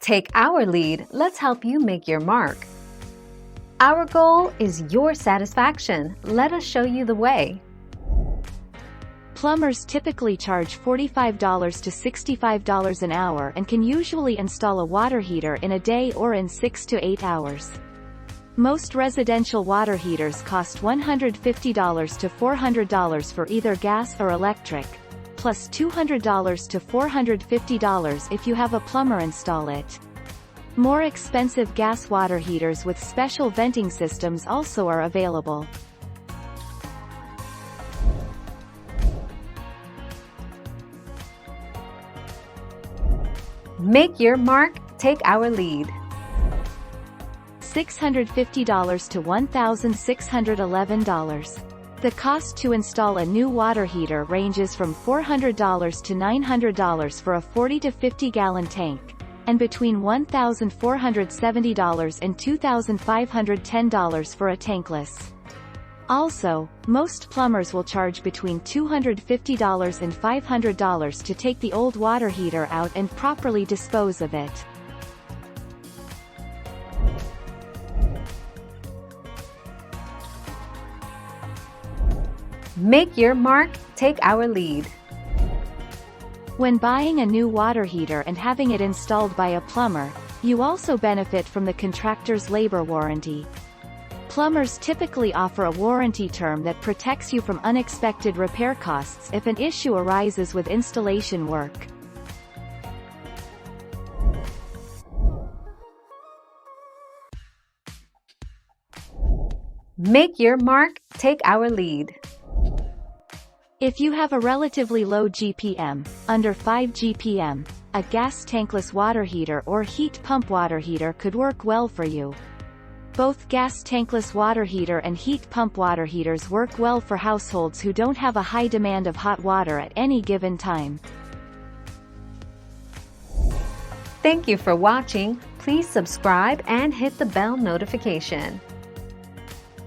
Take our lead, let's help you make your mark. Our goal is your satisfaction. Let us show you the way. Plumbers typically charge $45 to $65 an hour and can usually install a water heater in a day or in 6 to 8 hours. Most residential water heaters cost $150 to $400 for either gas or electric, plus $200 to $450 if you have a plumber install it. More expensive gas water heaters with special venting systems also are available. Make your mark, take our lead. $650 to $1,611. The cost to install a new water heater ranges from $400 to $900 for a 40 to 50 gallon tank, and between $1,470 and $2,510 for a tankless. Also, most plumbers will charge between $250 and $500 to take the old water heater out and properly dispose of it. Make your mark, take our lead. When buying a new water heater and having it installed by a plumber, you also benefit from the contractor's labor warranty. Plumbers typically offer a warranty term that protects you from unexpected repair costs if an issue arises with installation work. Make your mark, take our lead. If you have a relatively low GPM, under 5 GPM, a gas tankless water heater or heat pump water heater could work well for you. Both gas tankless water heater and heat pump water heaters work well for households who don't have a high demand of hot water at any given time. Thank you for watching. Please subscribe and hit the bell notification.